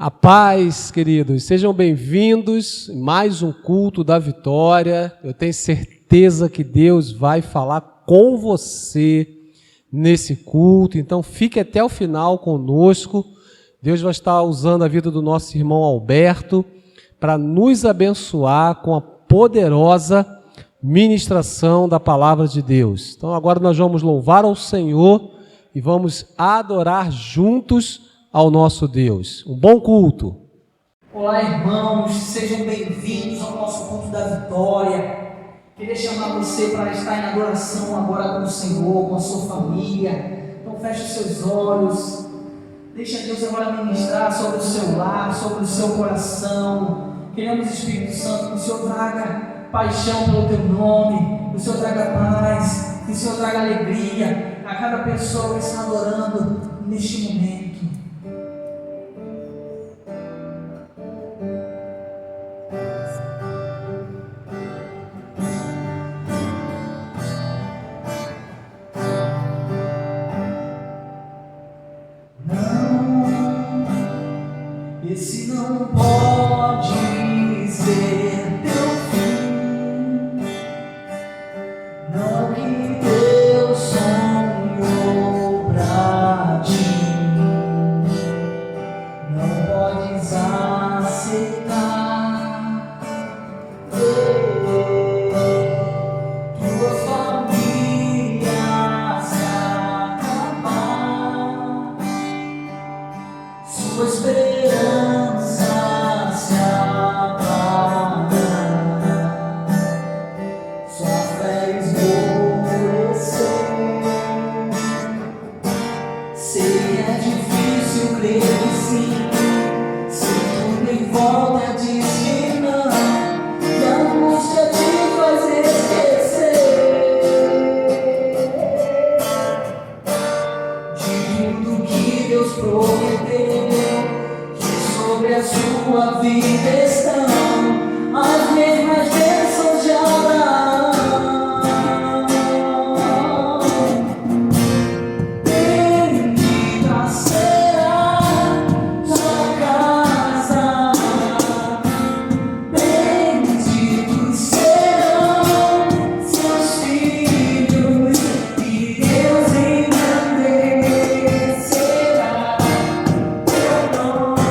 A paz, queridos, sejam bem-vindos em mais um culto da vitória. Eu tenho certeza que Deus vai falar com você nesse culto, então fique até o final conosco. Deus vai estar usando a vida do nosso irmão Alberto para nos abençoar com a poderosa ministração da palavra de Deus. Então agora nós vamos louvar ao Senhor e vamos adorar juntos ao nosso Deus. Um bom culto. Olá, irmãos, sejam bem-vindos ao nosso culto da vitória. Queria chamar você para estar em adoração agora com o Senhor, com a sua família. Então feche os seus olhos, deixa Deus agora ministrar sobre o seu lar, sobre o seu coração. Queremos, Espírito Santo, que o Senhor traga paixão pelo teu nome, que o Senhor traga paz, que o Senhor traga alegria a cada pessoa que está adorando neste momento. Esse não pode ser teu fim, não que Deus sonhou pra ti, não podes aceitar tua família se acabar, sua esperança se apagar, sua fé esmorecer. Sei que é difícil crer que sim, se tudo em volta diz que não, e a angústia te faz esquecer de tudo que Deus prometeu, que sobre a sua vida estão as mesmas bênçãos de Abraão. Bendita será sua casa, benditos serão seus filhos, e Deus engrandecerá teu nome.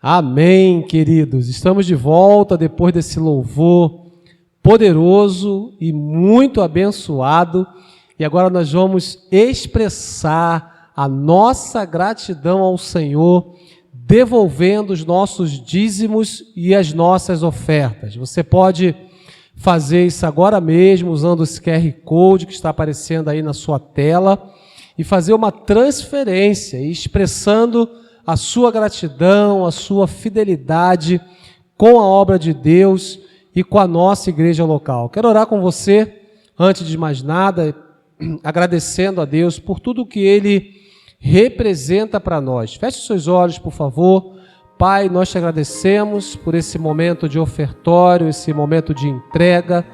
Amém, queridos. Estamos de volta depois desse louvor poderoso e muito abençoado. E agora nós vamos expressar a nossa gratidão ao Senhor, devolvendo os nossos dízimos e as nossas ofertas. Você pode fazer isso agora mesmo, usando esse QR Code que está aparecendo aí na sua tela, e fazer uma transferência, expressando a sua gratidão, a sua fidelidade com a obra de Deus e com a nossa igreja local. Quero orar com você, antes de mais nada, agradecendo a Deus por tudo que Ele representa para nós. Feche seus olhos, por favor. Pai, nós te agradecemos por esse momento de ofertório, esse momento de entrega,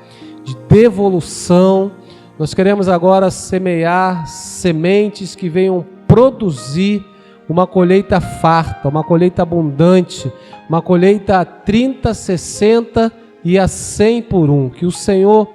de devolução. Nós queremos agora semear sementes que venham produzir uma colheita farta, uma colheita abundante, uma colheita a 30, 60 e a 100 por um. Que o Senhor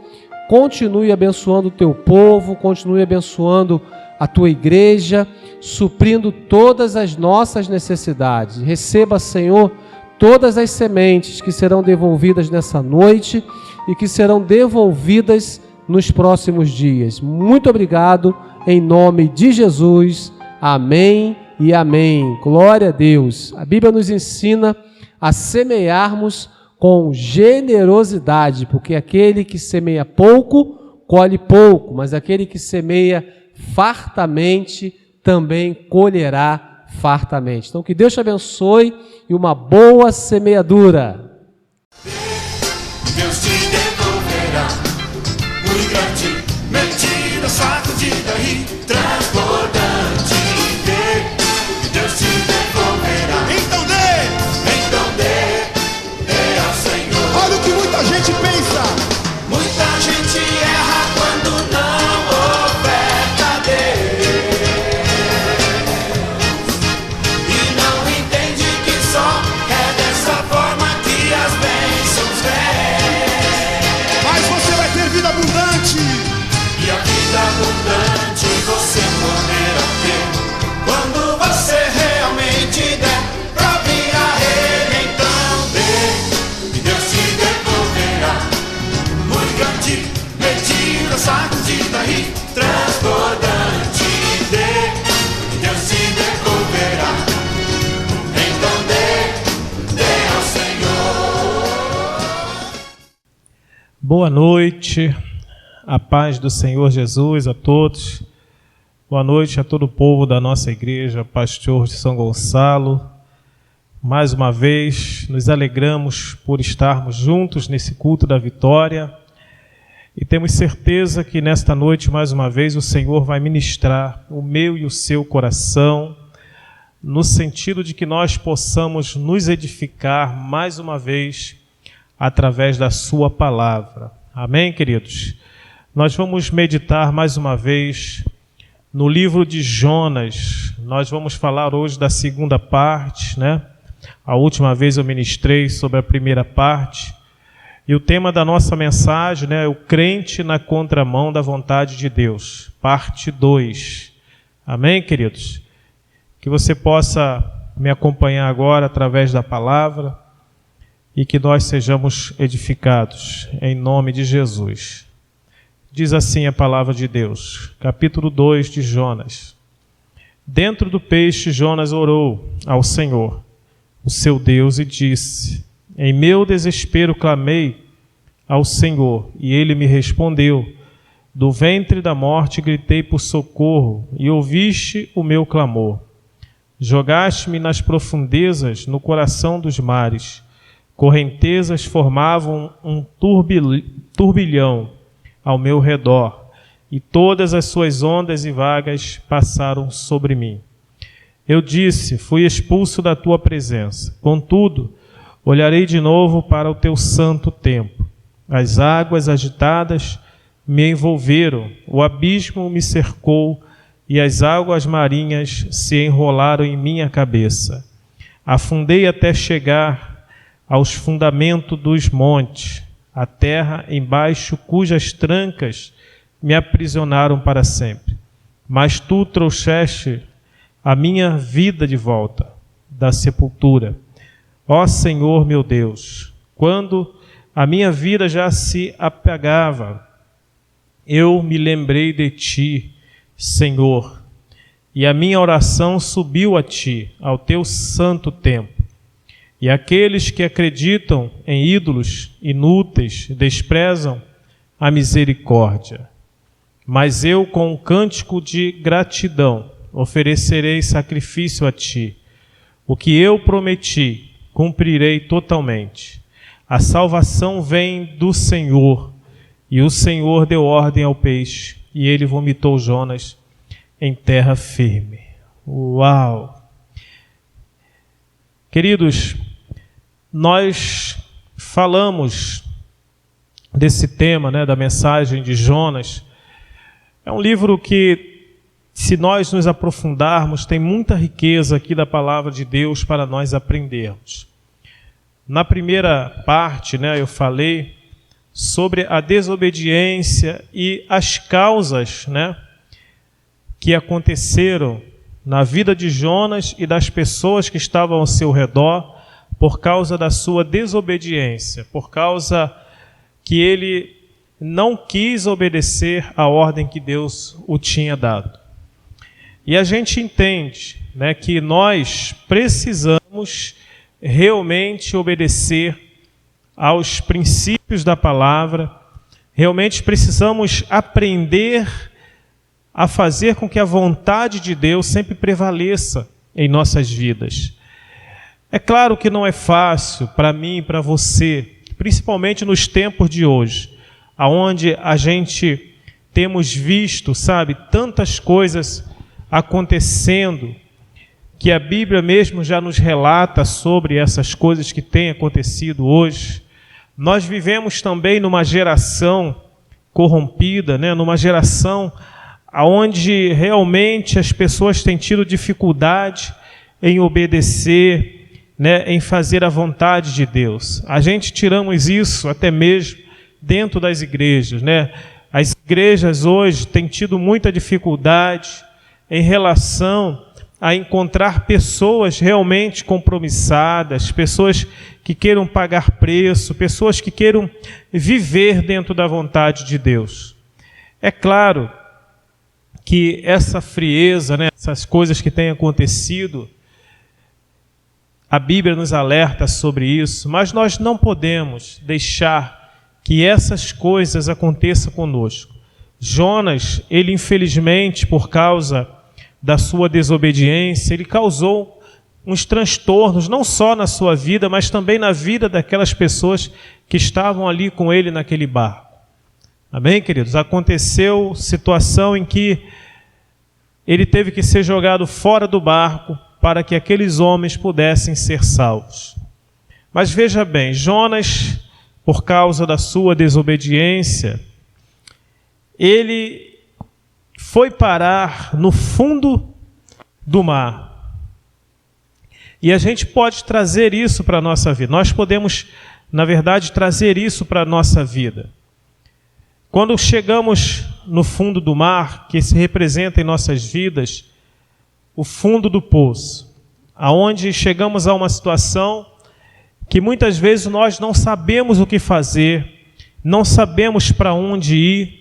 continue abençoando o teu povo, continue abençoando a tua igreja, suprindo todas as nossas necessidades. Receba, Senhor, todas as sementes que serão devolvidas nessa noite e que serão devolvidas nos próximos dias. Muito obrigado, em nome de Jesus. Amém e amém. Glória a Deus. A Bíblia nos ensina a semearmos com generosidade, porque aquele que semeia pouco, colhe pouco, mas aquele que semeia fartamente, também colherá fartamente. Então, que Deus te abençoe e uma boa semeadura. Deus te devolverá muito grande, mentira, sacudida e transbordante. Deus te devolverá. Então dê ao Senhor. Olha o que muita gente pensa. Muita gente erra quando não oferta a Deus e não entende que só é dessa forma que as bênçãos vêm. Mas você vai ter vida abundante, e a vida abundante você poderá ter quando você realmente der pra vir a Ele. Então dê, e Deus te devolverá muito grande, medida, sacudida e transbordante. Dê, e Deus te devolverá. Então dê ao Senhor. Boa noite, a paz do Senhor Jesus a todos. Boa noite a todo o povo da nossa igreja, Pastor de São Gonçalo. Mais uma vez, nos alegramos por estarmos juntos nesse culto da vitória e temos certeza que nesta noite, mais uma vez, o Senhor vai ministrar o meu e o seu coração, no sentido de que nós possamos nos edificar mais uma vez através da sua palavra. Amém, queridos? Nós vamos meditar mais uma vez no livro de Jonas. Nós vamos falar hoje da segunda parte, né? A última vez eu ministrei sobre a primeira parte. E o tema da nossa mensagem, né, é o crente na contramão da vontade de Deus, parte 2. Amém, queridos? Que você possa me acompanhar agora através da palavra e que nós sejamos edificados em nome de Jesus. Diz assim a palavra de Deus, capítulo 2 de Jonas. Dentro do peixe, Jonas orou ao Senhor, o seu Deus, e disse: em meu desespero clamei ao Senhor, e ele me respondeu. Do ventre da morte gritei por socorro, e ouviste o meu clamor. Jogaste-me nas profundezas, no coração dos mares. Correntezas formavam um turbilhão ao meu redor, e todas as suas ondas e vagas passaram sobre mim. Eu disse: fui expulso da tua presença. Contudo, olharei de novo para o teu santo templo. As águas agitadas me envolveram, o abismo me cercou, e as águas marinhas se enrolaram em minha cabeça. Afundei até chegar aos fundamentos dos montes, a terra embaixo cujas trancas me aprisionaram para sempre. Mas tu trouxeste a minha vida de volta da sepultura. ó Senhor meu Deus, quando a minha vida já se apagava, eu me lembrei de Ti, Senhor, e a minha oração subiu a Ti, ao Teu santo templo. E aqueles que acreditam em ídolos inúteis desprezam a misericórdia. Mas eu, com um cântico de gratidão, oferecerei sacrifício a Ti. O que eu prometi, cumprirei totalmente. A salvação vem do Senhor, e o Senhor deu ordem ao peixe, e ele vomitou Jonas em terra firme. Uau! Queridos, nós falamos desse tema, da mensagem de Jonas. É um livro que, se nós nos aprofundarmos, tem muita riqueza aqui da palavra de Deus para nós aprendermos. Na primeira parte, eu falei sobre a desobediência e as causas, que aconteceram na vida de Jonas e das pessoas que estavam ao seu redor por causa da sua desobediência, por causa que ele não quis obedecer à ordem que Deus o tinha dado. E a gente entende, que nós precisamos realmente obedecer aos princípios da palavra, realmente precisamos aprender a fazer com que a vontade de Deus sempre prevaleça em nossas vidas. É claro que não é fácil para mim e para você, principalmente nos tempos de hoje, aonde a gente temos visto, tantas coisas acontecendo, que a Bíblia mesmo já nos relata sobre essas coisas que têm acontecido hoje. Nós vivemos também numa geração corrompida, numa geração onde realmente as pessoas têm tido dificuldade em obedecer, em fazer a vontade de Deus. A gente tiramos isso até mesmo dentro das igrejas, As igrejas hoje têm tido muita dificuldade em relação a encontrar pessoas realmente compromissadas, pessoas que queiram pagar preço, pessoas que queiram viver dentro da vontade de Deus. É claro que essa frieza, essas coisas que têm acontecido, a Bíblia nos alerta sobre isso, mas nós não podemos deixar que essas coisas aconteçam conosco. Jonas, ele infelizmente, por causa da sua desobediência, ele causou uns transtornos, não só na sua vida, mas também na vida daquelas pessoas que estavam ali com ele naquele barco. Amém, queridos? Aconteceu situação em que ele teve que ser jogado fora do barco para que aqueles homens pudessem ser salvos. Mas veja bem, Jonas, por causa da sua desobediência, ele foi parar no fundo do mar. E a gente pode trazer isso para a nossa vida. Nós podemos, na verdade, trazer isso para a nossa vida. Quando chegamos no fundo do mar, que se representa em nossas vidas, o fundo do poço, aonde chegamos a uma situação que muitas vezes nós não sabemos o que fazer, não sabemos para onde ir,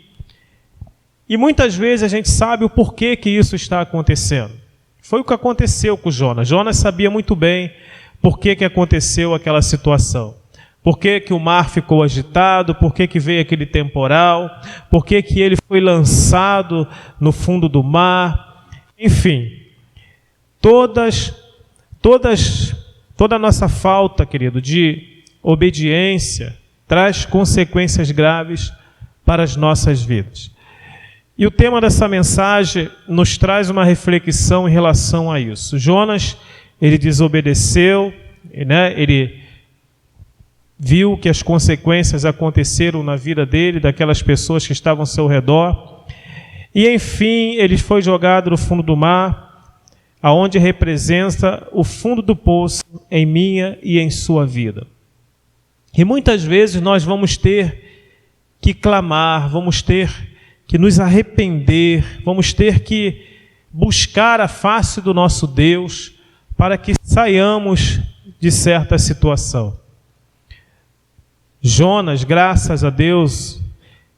e muitas vezes a gente sabe o porquê que isso está acontecendo. Foi o que aconteceu com Jonas. Jonas sabia muito bem por que aconteceu aquela situação. Por que o mar ficou agitado, por que veio aquele temporal, por que ele foi lançado no fundo do mar. Enfim, toda a nossa falta, querido, de obediência traz consequências graves para as nossas vidas. E o tema dessa mensagem nos traz uma reflexão em relação a isso. Jonas, ele desobedeceu, ele viu que as consequências aconteceram na vida dele, daquelas pessoas que estavam ao seu redor, e enfim, ele foi jogado no fundo do mar, aonde representa o fundo do poço em minha e em sua vida. E muitas vezes nós vamos ter que clamar, vamos ter que nos arrepender, vamos ter que buscar a face do nosso Deus para que saiamos de certa situação. Jonas, graças a Deus,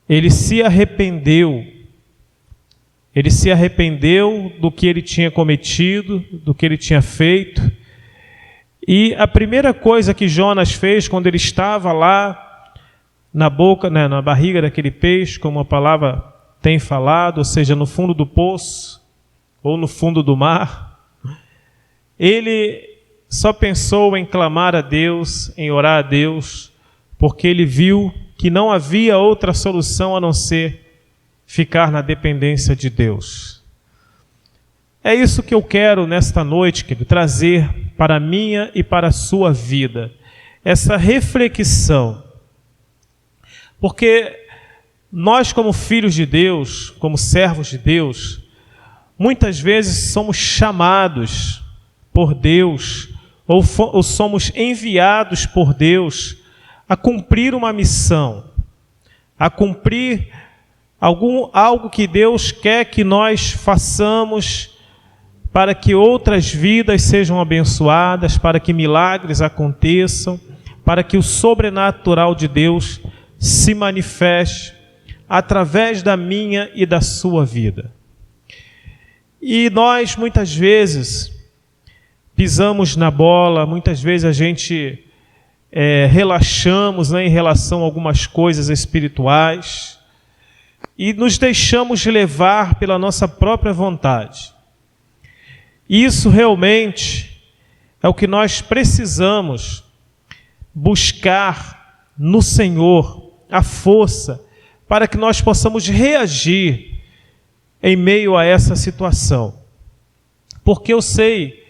ele se arrependeu. Ele se arrependeu do que ele tinha cometido, do que ele tinha feito. E a primeira coisa que Jonas fez quando ele estava lá na boca, né, na barriga daquele peixe, como a palavra tem falado, ou seja, no fundo do poço ou no fundo do mar, ele só pensou em clamar a Deus, em orar a Deus, porque ele viu que não havia outra solução a não ser ficar na dependência de Deus. É isso que eu quero nesta noite, querido, trazer para a minha e para a sua vida, essa reflexão. Porque nós, como filhos de Deus, como servos de Deus, muitas vezes somos chamados por Deus, ou somos enviados por Deus a cumprir uma missão, a cumprir algo que Deus quer que nós façamos para que outras vidas sejam abençoadas, para que milagres aconteçam, para que o sobrenatural de Deus se manifeste através da minha e da sua vida. E nós, muitas vezes, pisamos na bola, muitas vezes a gente relaxamos, né, em relação a algumas coisas espirituais e nos deixamos levar pela nossa própria vontade. Isso realmente é o que nós precisamos buscar no Senhor, a força para que nós possamos reagir em meio a essa situação. Porque eu sei,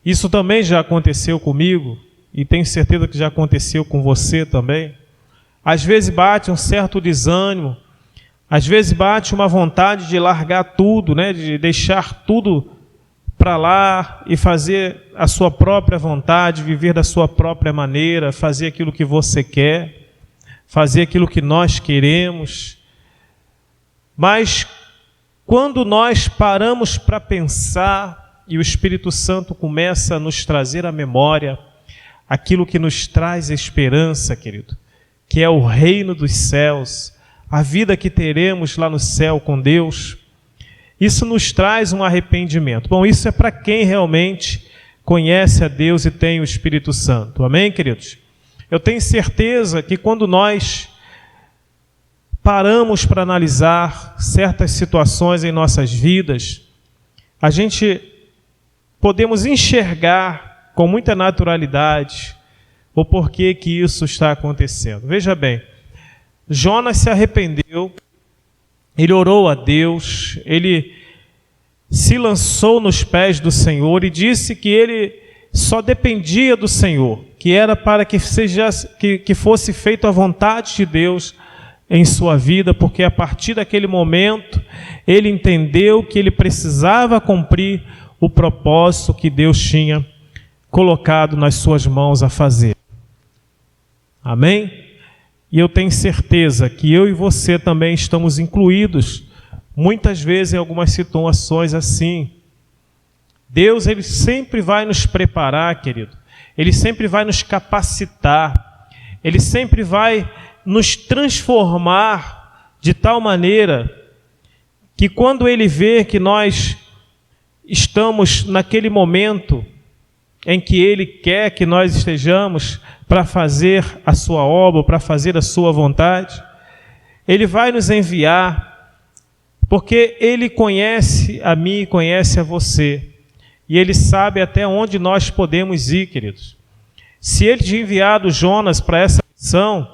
isso também já aconteceu comigo, e tenho certeza que já aconteceu com você também. Às vezes bate um certo desânimo, às vezes bate uma vontade de largar tudo, né, de deixar tudo para lá e fazer a sua própria vontade, viver da sua própria maneira, fazer aquilo que você quer, fazer aquilo que nós queremos. Mas quando nós paramos para pensar e o Espírito Santo começa a nos trazer à memória aquilo que nos traz esperança, querido, que é o reino dos céus, a vida que teremos lá no céu com Deus, isso nos traz um arrependimento. Bom, isso é para quem realmente conhece a Deus e tem o Espírito Santo. Amém, queridos? Eu tenho certeza que quando nós paramos para analisar certas situações em nossas vidas, a gente podemos enxergar com muita naturalidade o porquê que isso está acontecendo. Veja bem, Jonas se arrependeu, ele orou a Deus, ele se lançou nos pés do Senhor e disse que ele só dependia do Senhor, que era para que fosse feita a vontade de Deus em sua vida, porque a partir daquele momento ele entendeu que ele precisava cumprir o propósito que Deus tinha colocado nas suas mãos a fazer. Amém? E eu tenho certeza que eu e você também estamos incluídos, muitas vezes em algumas situações assim. Deus, Ele sempre vai nos preparar, querido. Ele sempre vai nos capacitar. Ele sempre vai nos transformar de tal maneira que quando Ele vê que nós estamos naquele momento em que Ele quer que nós estejamos para fazer a sua obra, para fazer a sua vontade, Ele vai nos enviar, porque Ele conhece a mim e conhece a você, e Ele sabe até onde nós podemos ir, queridos. Se Ele tinha enviado Jonas para essa missão,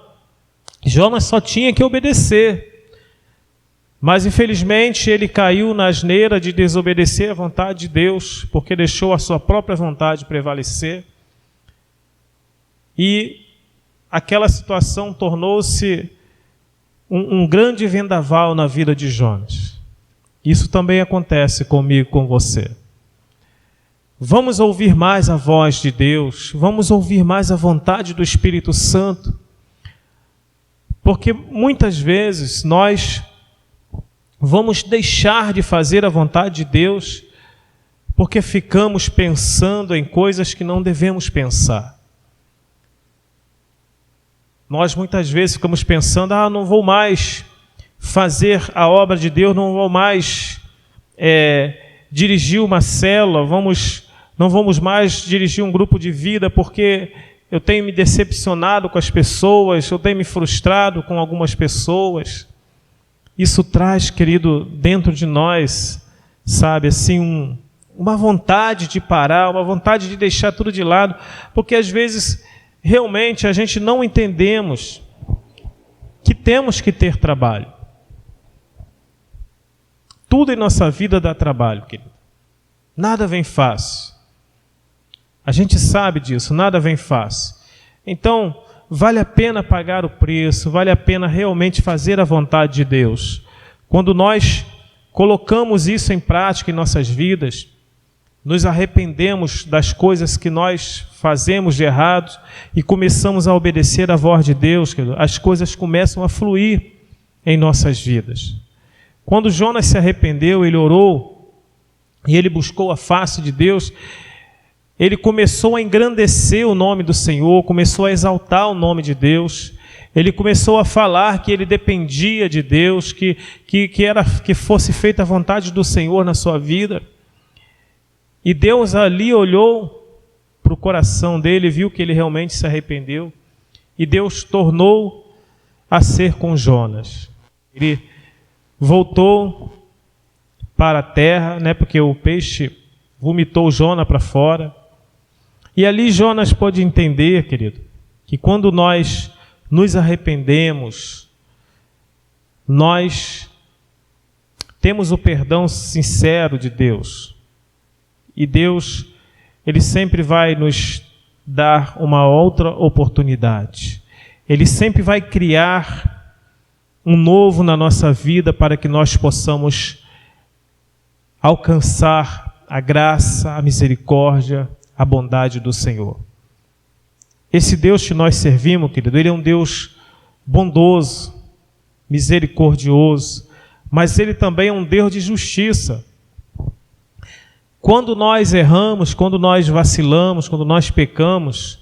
Jonas só tinha que obedecer, mas infelizmente ele caiu na asneira de desobedecer à vontade de Deus, porque deixou a sua própria vontade prevalecer, e aquela situação tornou-se um grande vendaval na vida de Jonas. Isso também acontece comigo e com você. Vamos ouvir mais a voz de Deus, vamos ouvir mais a vontade do Espírito Santo, porque muitas vezes nós vamos deixar de fazer a vontade de Deus porque ficamos pensando em coisas que não devemos pensar. Nós muitas vezes ficamos pensando, não vou mais fazer a obra de Deus, não vou mais dirigir uma célula, não vamos mais dirigir um grupo de vida, porque eu tenho me decepcionado com as pessoas, eu tenho me frustrado com algumas pessoas. Isso traz, querido, dentro de nós, sabe, assim, uma vontade de parar, uma vontade de deixar tudo de lado, porque às vezes realmente a gente não entendemos que temos que ter trabalho. Tudo em nossa vida dá trabalho, querido. Nada vem fácil. A gente sabe disso, nada vem fácil. Então, vale a pena pagar o preço, vale a pena realmente fazer a vontade de Deus. Quando nós colocamos isso em prática em nossas vidas, nos arrependemos das coisas que nós fazemos de errado e começamos a obedecer à voz de Deus, as coisas começam a fluir em nossas vidas. Quando Jonas se arrependeu, ele orou e ele buscou a face de Deus, ele começou a engrandecer o nome do Senhor, começou a exaltar o nome de Deus, ele começou a falar que ele dependia de Deus, que fosse feita a vontade do Senhor na sua vida. E Deus ali olhou para o coração dele, viu que ele realmente se arrependeu, e Deus tornou a ser com Jonas. Ele voltou para a terra, porque o peixe vomitou Jonas para fora. E ali Jonas pôde entender, querido, que quando nós nos arrependemos, nós temos o perdão sincero de Deus. E Deus, Ele sempre vai nos dar uma outra oportunidade. Ele sempre vai criar um novo na nossa vida para que nós possamos alcançar a graça, a misericórdia, a bondade do Senhor. Esse Deus que nós servimos, querido, Ele é um Deus bondoso, misericordioso, mas Ele também é um Deus de justiça. Quando nós erramos, quando nós vacilamos, quando nós pecamos,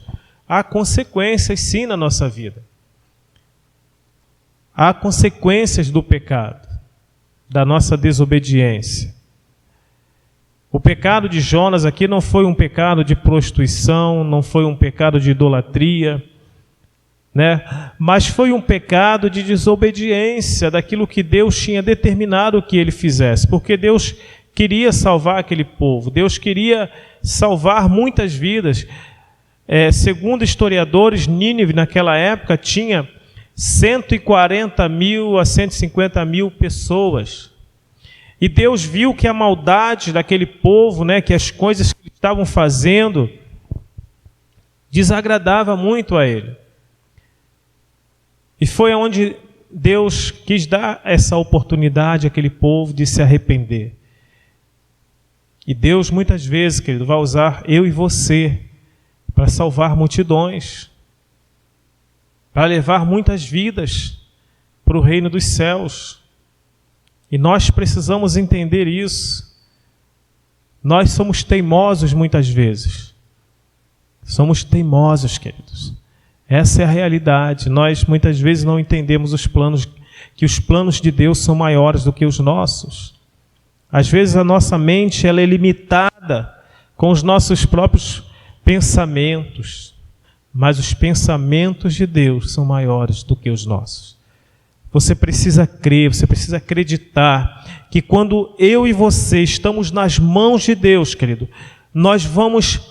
há consequências sim na nossa vida. Há consequências do pecado, da nossa desobediência. O pecado de Jonas aqui não foi um pecado de prostituição, não foi um pecado de idolatria, mas foi um pecado de desobediência daquilo que Deus tinha determinado que ele fizesse, porque Deus queria salvar aquele povo, Deus queria salvar muitas vidas. Segundo historiadores, Nínive naquela época tinha 140 mil a 150 mil pessoas. E Deus viu que a maldade daquele povo, que as coisas que estavam fazendo, desagradava muito a Ele. E foi onde Deus quis dar essa oportunidade àquele povo de se arrepender. E Deus muitas vezes, querido, vai usar eu e você para salvar multidões, para levar muitas vidas para o reino dos céus. E nós precisamos entender isso. Nós somos teimosos muitas vezes. Somos teimosos, queridos. Essa é a realidade. Nós muitas vezes não entendemos que os planos de Deus são maiores do que os nossos. Às vezes a nossa mente ela é limitada com os nossos próprios pensamentos, mas os pensamentos de Deus são maiores do que os nossos. Você precisa crer, você precisa acreditar que quando eu e você estamos nas mãos de Deus, querido, nós vamos,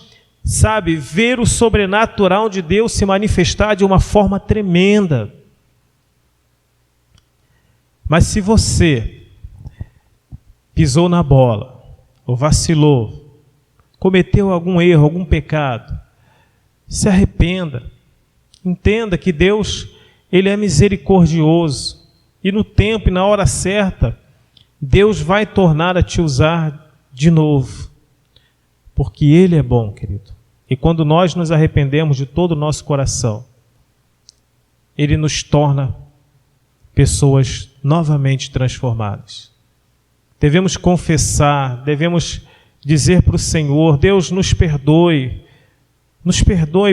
ver o sobrenatural de Deus se manifestar de uma forma tremenda. Mas se você pisou na bola, ou vacilou, cometeu algum erro, algum pecado, se arrependa. Entenda que Deus, Ele é misericordioso. E no tempo e na hora certa, Deus vai tornar a te usar de novo. Porque Ele é bom, querido. E quando nós nos arrependemos de todo o nosso coração, Ele nos torna pessoas novamente transformadas. Devemos confessar, devemos dizer para o Senhor: Deus, nos perdoe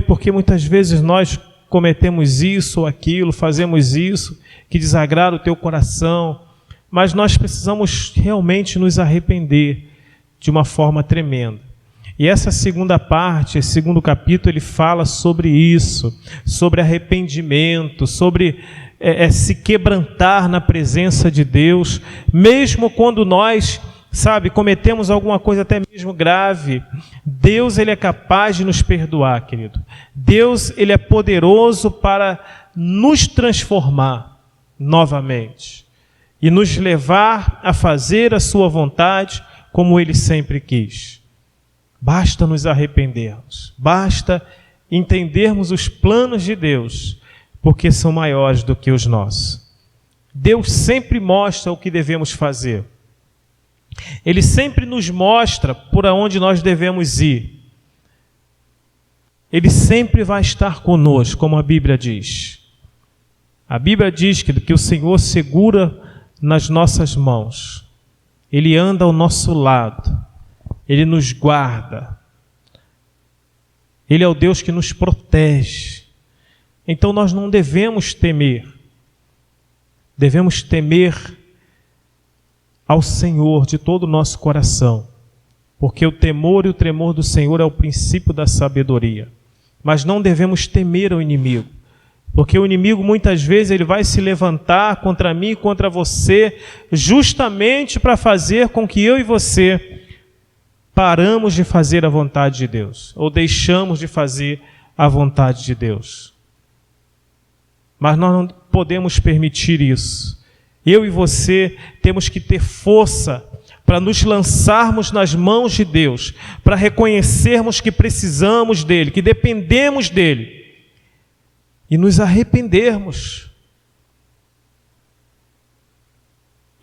porque muitas vezes nós cometemos isso ou aquilo, fazemos isso que desagrada o teu coração, mas nós precisamos realmente nos arrepender de uma forma tremenda. E essa segunda parte, esse segundo capítulo, ele fala sobre isso, sobre arrependimento, sobre se quebrantar na presença de Deus, mesmo quando nós, cometemos alguma coisa até mesmo grave. Deus, ele é capaz de nos perdoar, querido. Deus, ele é poderoso para nos transformar novamente e nos levar a fazer a sua vontade como ele sempre quis. Basta nos arrependermos, basta entendermos os planos de Deus, porque são maiores do que os nossos. Deus sempre mostra o que devemos fazer. Ele sempre nos mostra por onde nós devemos ir. Ele sempre vai estar conosco, como a Bíblia diz. A Bíblia diz que o Senhor segura nas nossas mãos. Ele anda ao nosso lado. Ele nos guarda. Ele é o Deus que nos protege. Então nós não devemos temer. Devemos temer ao Senhor de todo o nosso coração, porque o temor e o tremor do Senhor é o princípio da sabedoria. Mas não devemos temer ao inimigo, porque o inimigo muitas vezes ele vai se levantar contra mim e contra você, justamente para fazer com que eu e você paramos de fazer a vontade de Deus, ou deixamos de fazer a vontade de Deus. Mas nós não podemos permitir isso. Eu e você temos que ter força para nos lançarmos nas mãos de Deus, para reconhecermos que precisamos dEle, que dependemos dEle, e nos arrependermos.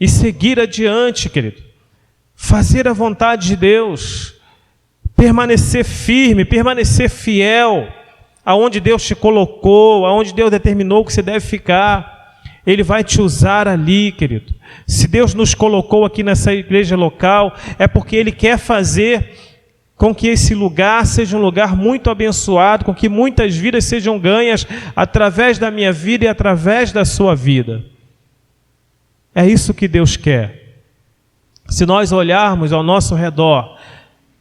E seguir adiante, querido. Fazer a vontade de Deus. Permanecer firme, permanecer fiel aonde Deus te colocou, aonde Deus determinou que você deve ficar. Ele vai te usar ali, querido. Se Deus nos colocou aqui nessa igreja local, é porque Ele quer fazer com que esse lugar seja um lugar muito abençoado, com que muitas vidas sejam ganhas através da minha vida e através da sua vida. É isso que Deus quer. Se nós olharmos ao nosso redor,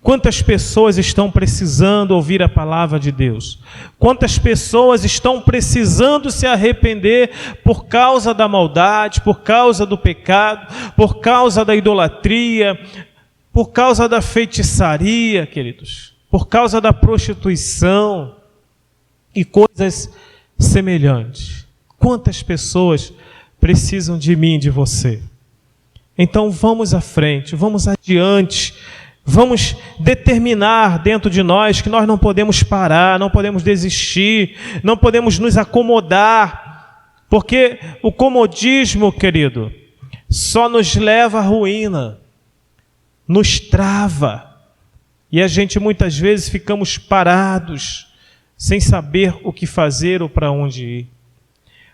quantas pessoas estão precisando ouvir a palavra de Deus? Quantas pessoas estão precisando se arrepender por causa da maldade, por causa do pecado, por causa da idolatria, por causa da feitiçaria, queridos, por causa da prostituição e coisas semelhantes. Quantas pessoas precisam de mim e de você? Então vamos à frente, vamos adiante. Vamos determinar dentro de nós que nós não podemos parar, não podemos desistir, não podemos nos acomodar, porque o comodismo, querido, só nos leva à ruína, nos trava, e a gente muitas vezes ficamos parados, sem saber o que fazer ou para onde ir.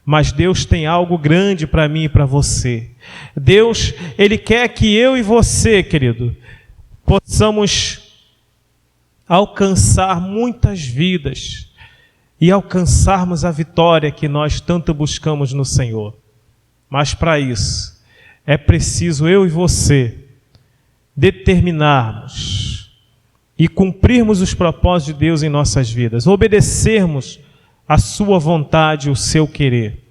Mas Deus tem algo grande para mim e para você. Deus, Ele quer que eu e você, querido, possamos alcançar muitas vidas e alcançarmos a vitória que nós tanto buscamos no Senhor. Mas para isso é preciso eu e você determinarmos e cumprirmos os propósitos de Deus em nossas vidas, obedecermos a sua vontade e o seu querer,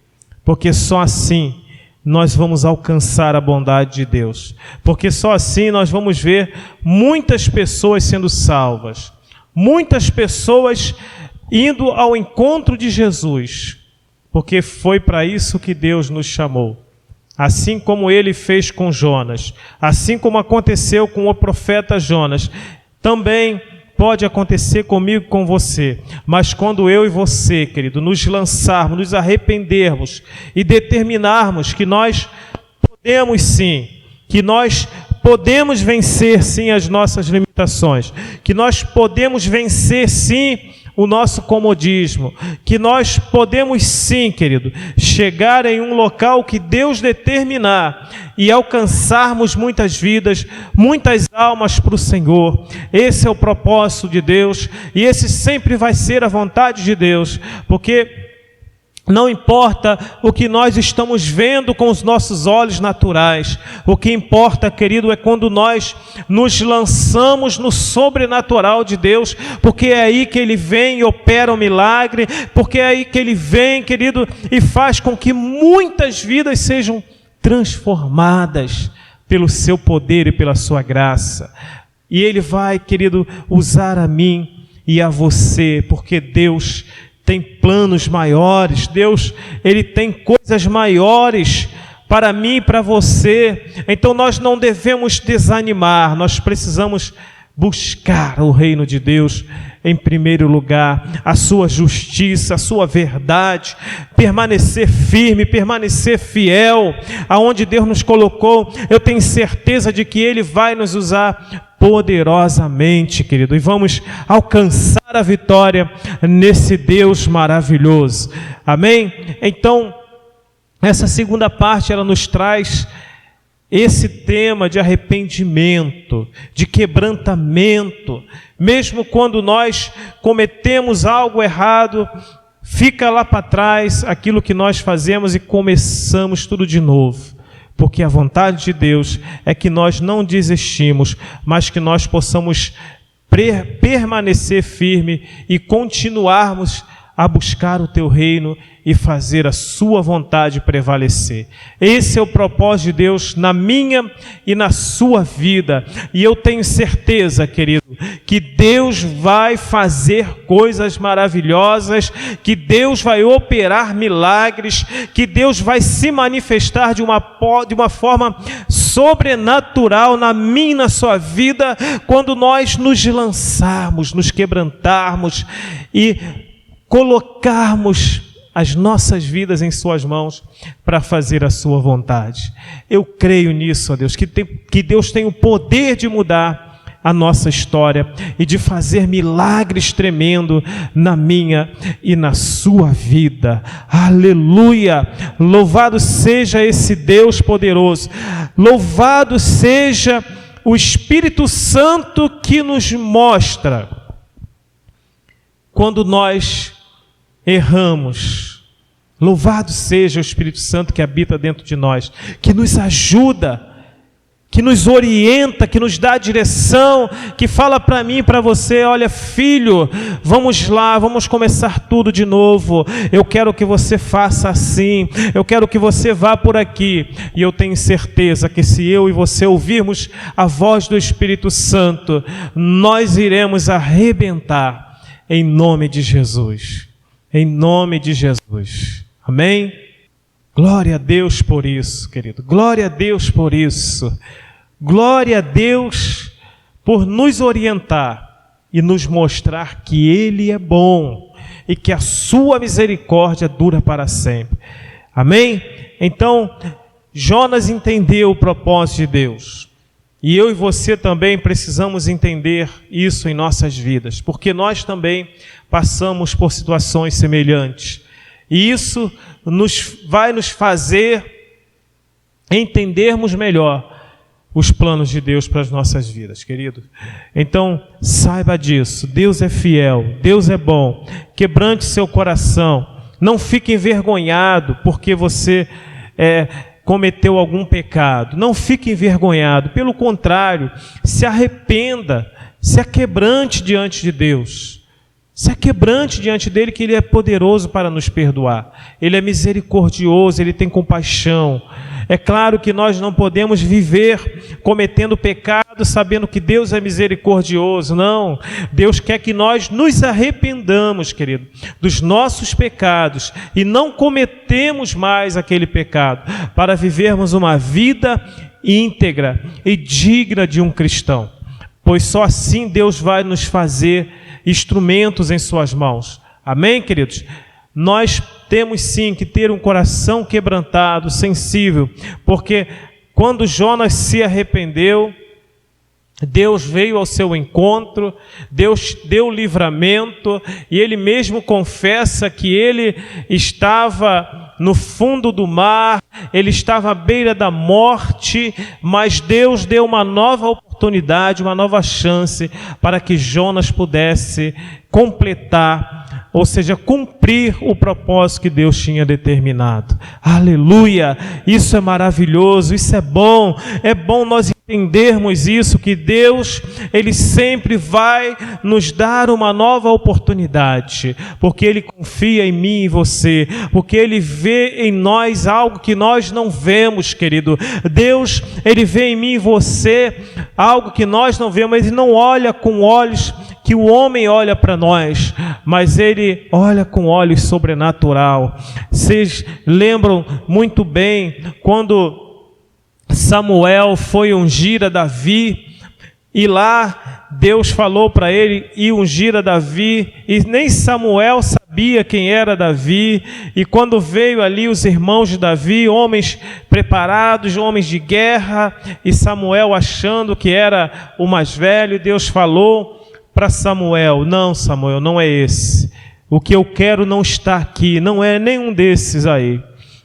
porque só assim nós vamos alcançar a bondade de Deus, porque só assim nós vamos ver muitas pessoas sendo salvas, muitas pessoas indo ao encontro de Jesus, porque foi para isso que Deus nos chamou. Assim como Ele fez com Jonas, assim como aconteceu com o profeta Jonas, também pode acontecer comigo e com você. Mas quando eu e você, querido, nos lançarmos, nos arrependermos e determinarmos que nós podemos sim, que nós podemos vencer sim as nossas limitações, que nós podemos vencer sim o nosso comodismo, que nós podemos sim, querido, chegar em um local que Deus determinar e alcançarmos muitas vidas, muitas almas para o Senhor. Esse é o propósito de Deus e esse sempre vai ser a vontade de Deus, porque não importa o que nós estamos vendo com os nossos olhos naturais, o que importa, querido, é quando nós nos lançamos no sobrenatural de Deus, porque é aí que Ele vem e opera o milagre, porque é aí que Ele vem, querido, e faz com que muitas vidas sejam transformadas pelo seu poder e pela sua graça. E Ele vai, querido, usar a mim e a você, porque Deus tem planos maiores, Deus, Ele tem coisas maiores para mim e para você. Então nós não devemos desanimar, nós precisamos buscar o reino de Deus em primeiro lugar, a sua justiça, a sua verdade, permanecer firme, permanecer fiel, aonde Deus nos colocou. Eu tenho certeza de que Ele vai nos usar poderosamente, querido, e vamos alcançar a vitória nesse Deus maravilhoso. Amém? Então, essa segunda parte, ela nos traz esse tema de arrependimento, de quebrantamento. Mesmo quando nós cometemos algo errado, fica lá para trás aquilo que nós fazemos e começamos tudo de novo. Porque a vontade de Deus é que nós não desistimos, mas que nós possamos permanecer firme e continuarmos a buscar o teu reino e fazer a sua vontade prevalecer. Esse é o propósito de Deus na minha e na sua vida. E eu tenho certeza, querido, que Deus vai fazer coisas maravilhosas, que Deus vai operar milagres, que Deus vai se manifestar de uma forma sobrenatural na minha e na sua vida, quando nós nos lançarmos, nos quebrantarmos e colocarmos as nossas vidas em suas mãos para fazer a sua vontade. Eu creio nisso, ó Deus, que Deus tem o poder de mudar a nossa história e de fazer milagres tremendos na minha e na sua vida. Aleluia! Louvado seja esse Deus poderoso. Louvado seja o Espírito Santo que nos mostra quando nós erramos. Louvado seja o Espírito Santo que habita dentro de nós, que nos ajuda, que nos orienta, que nos dá direção, que fala para mim e para você: olha, filho, vamos lá, vamos começar tudo de novo. Eu quero que você faça assim, eu quero que você vá por aqui. E eu tenho certeza que se eu e você ouvirmos a voz do Espírito Santo, nós iremos arrebentar em nome de Jesus. Em nome de Jesus. Amém? Glória a Deus por isso, querido. Glória a Deus por isso. Glória a Deus por nos orientar e nos mostrar que Ele é bom e que a sua misericórdia dura para sempre. Amém? Então, Jonas entendeu o propósito de Deus. E eu e você também precisamos entender isso em nossas vidas, porque nós também passamos por situações semelhantes. E isso vai nos fazer entendermos melhor os planos de Deus para as nossas vidas, querido. Então, saiba disso. Deus é fiel, Deus é bom. Quebrante seu coração. Não fique envergonhado porque você cometeu algum pecado. Não fique envergonhado, pelo contrário, se arrependa, se aquebrante diante de Deus, se aquebrante diante dele, que Ele é poderoso para nos perdoar, Ele é misericordioso, Ele tem compaixão. É claro que nós não podemos viver cometendo pecado sabendo que Deus é misericordioso, não. Deus quer que nós nos arrependamos, querido, dos nossos pecados e não cometemos mais aquele pecado, para vivermos uma vida íntegra e digna de um cristão, pois só assim Deus vai nos fazer instrumentos em suas mãos. Amém, queridos? Nós temos sim que ter um coração quebrantado, sensível, porque quando Jonas se arrependeu, Deus veio ao seu encontro, Deus deu livramento, e ele mesmo confessa que ele estava no fundo do mar, ele estava à beira da morte, mas Deus deu uma nova oportunidade, uma nova chance para que Jonas pudesse completar, ou seja, cumprir o propósito que Deus tinha determinado. Aleluia! Isso é maravilhoso, isso é bom nós entendermos isso, que Deus, Ele sempre vai nos dar uma nova oportunidade, porque Ele confia em mim e em você, porque Ele vê em nós algo que nós não vemos, querido. Deus, Ele vê em mim e você algo que nós não vemos, Ele não olha com olhos que o homem olha para nós, mas Ele olha com olhos sobrenatural. Vocês lembram muito bem quando Samuel foi ungir a Davi, e lá Deus falou para ele ir ungir a Davi, e nem Samuel sabia quem era Davi, e quando veio ali os irmãos de Davi, homens preparados, homens de guerra, e Samuel achando que era o mais velho, Deus falou para Samuel: não, Samuel, não é esse. O que eu quero não está aqui, não é nenhum desses aí.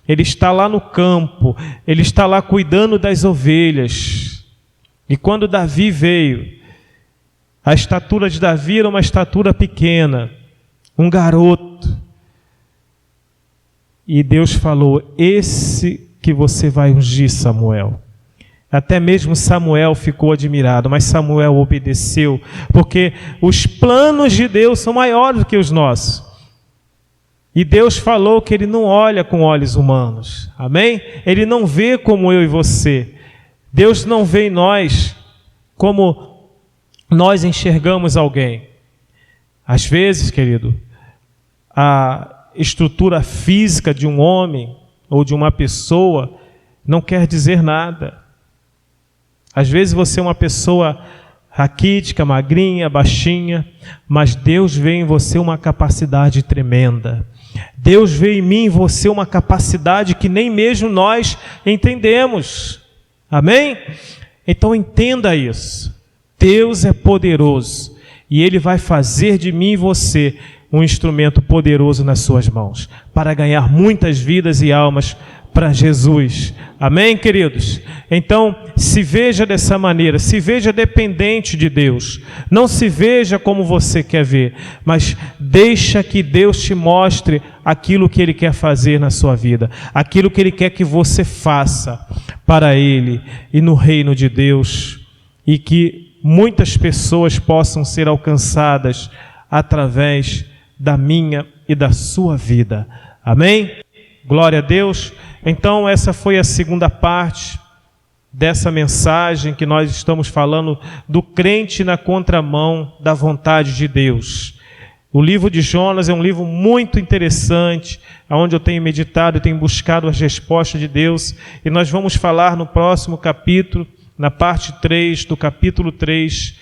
Ele está lá no campo, ele está lá cuidando das ovelhas. E quando Davi veio, a estatura de Davi era uma estatura pequena, um garoto. E Deus falou: esse que você vai ungir, Samuel. Até mesmo Samuel ficou admirado, mas Samuel obedeceu, porque os planos de Deus são maiores do que os nossos. E Deus falou que Ele não olha com olhos humanos, amém? Ele não vê como eu e você. Deus não vê em nós como nós enxergamos alguém. Às vezes, querido, a estrutura física de um homem ou de uma pessoa não quer dizer nada. Às vezes você é uma pessoa raquítica, magrinha, baixinha, mas Deus vê em você uma capacidade tremenda. Deus vê em mim e você uma capacidade que nem mesmo nós entendemos. Amém? Então entenda isso. Deus é poderoso e Ele vai fazer de mim e você um instrumento poderoso nas suas mãos, para ganhar muitas vidas e almas para Jesus. Amém, queridos? Então, se veja dessa maneira, se veja dependente de Deus. Não se veja como você quer ver, mas deixa que Deus te mostre aquilo que Ele quer fazer na sua vida, aquilo que Ele quer que você faça para Ele e no reino de Deus, e que muitas pessoas possam ser alcançadas através da minha e da sua vida. Amém? Glória a Deus. Então essa foi a segunda parte dessa mensagem que nós estamos falando do crente na contramão da vontade de Deus. O livro de Jonas é um livro muito interessante, onde eu tenho meditado e tenho buscado as respostas de Deus, e nós vamos falar no próximo capítulo, na parte 3 do capítulo 3,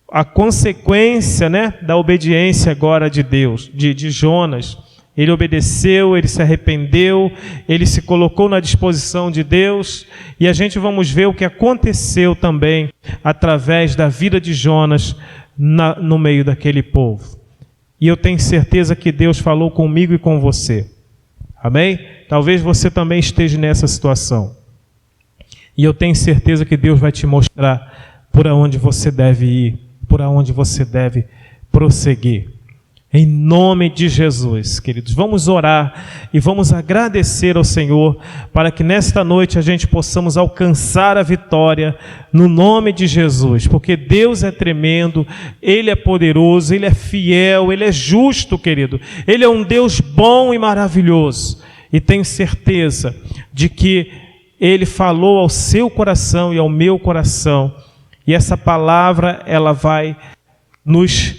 a consequência, da obediência agora de Deus, de Jonas. Ele obedeceu, ele se arrependeu, ele se colocou na disposição de Deus, e a gente vamos ver o que aconteceu também através da vida de Jonas no meio daquele povo. E eu tenho certeza que Deus falou comigo e com você. Amém? Talvez você também esteja nessa situação. E eu tenho certeza que Deus vai te mostrar por onde você deve ir, por onde você deve prosseguir. Em nome de Jesus, queridos, vamos orar e vamos agradecer ao Senhor para que nesta noite a gente possamos alcançar a vitória no nome de Jesus, porque Deus é tremendo, Ele é poderoso, Ele é fiel, Ele é justo, querido. Ele é um Deus bom e maravilhoso, e tenho certeza de que Ele falou ao seu coração e ao meu coração, e essa palavra ela vai nos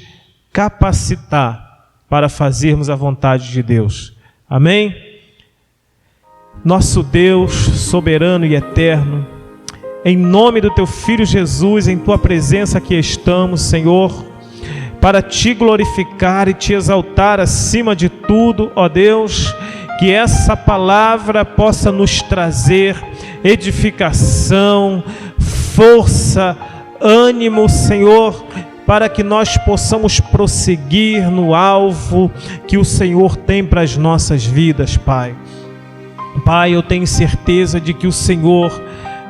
capacitar para fazermos a vontade de Deus. Amém? Nosso Deus, soberano e eterno, em nome do Teu Filho Jesus, em Tua presença aqui estamos, Senhor, para Te glorificar e Te exaltar acima de tudo, ó Deus, que essa palavra possa nos trazer edificação, força, ânimo, Senhor, para que nós possamos prosseguir no alvo que o Senhor tem para as nossas vidas, Pai. Pai, eu tenho certeza de que o Senhor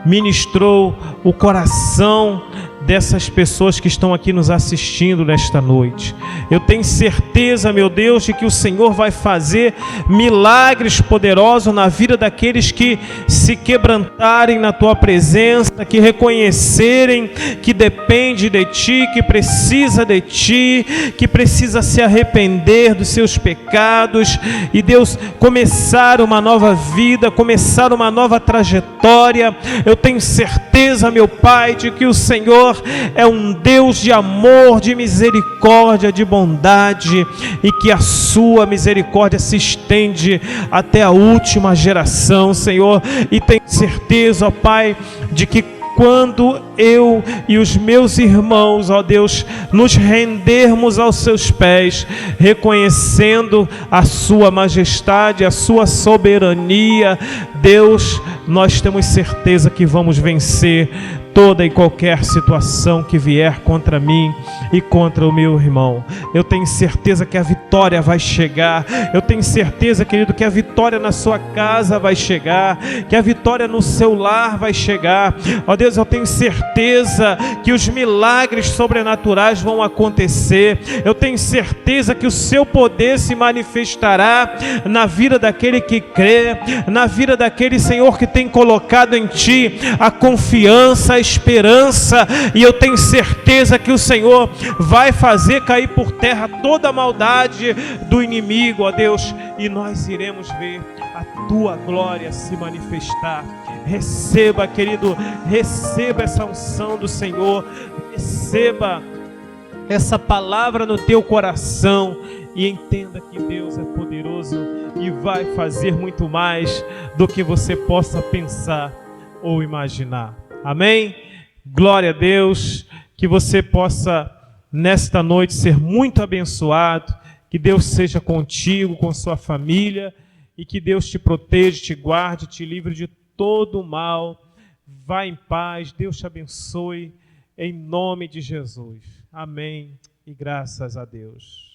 ministrou o coração dessas pessoas que estão aqui nos assistindo nesta noite. Eu tenho certeza, meu Deus, de que o Senhor vai fazer milagres poderosos na vida daqueles que se quebrantarem na Tua presença, que reconhecerem que depende de Ti, que precisa de Ti, que precisa se arrepender dos seus pecados e, Deus, começar uma nova vida, começar uma nova trajetória. Eu tenho certeza, meu Pai, de que o Senhor é um Deus de amor, de misericórdia, de bondade, e que a sua misericórdia se estende até a última geração, Senhor. E tenho certeza, ó Pai, de que quando eu e os meus irmãos, ó Deus, nos rendermos aos seus pés, reconhecendo a sua majestade, a sua soberania, Deus, nós temos certeza que vamos vencer toda e qualquer situação que vier contra mim e contra o meu irmão. Eu tenho certeza que a vitória vai chegar. Eu tenho certeza, querido, que a vitória na sua casa vai chegar, que a vitória no seu lar vai chegar. Ó Deus, eu tenho certeza que os milagres sobrenaturais vão acontecer. Eu tenho certeza que o seu poder se manifestará na vida daquele que crê, na vida daquele, Senhor, que tem colocado em Ti a confiança, a esperança, e eu tenho certeza que o Senhor vai fazer cair por terra toda a maldade do inimigo, ó Deus, e nós iremos ver a Tua glória se manifestar. Receba, querido, receba essa unção do Senhor, receba essa palavra no teu coração e entenda que Deus é poderoso e vai fazer muito mais do que você possa pensar ou imaginar. Amém? Glória a Deus, que você possa nesta noite ser muito abençoado, que Deus seja contigo, com sua família, e que Deus te proteja, te guarde, te livre de todo o mal. Vá em paz, Deus te abençoe, em nome de Jesus. Amém e graças a Deus.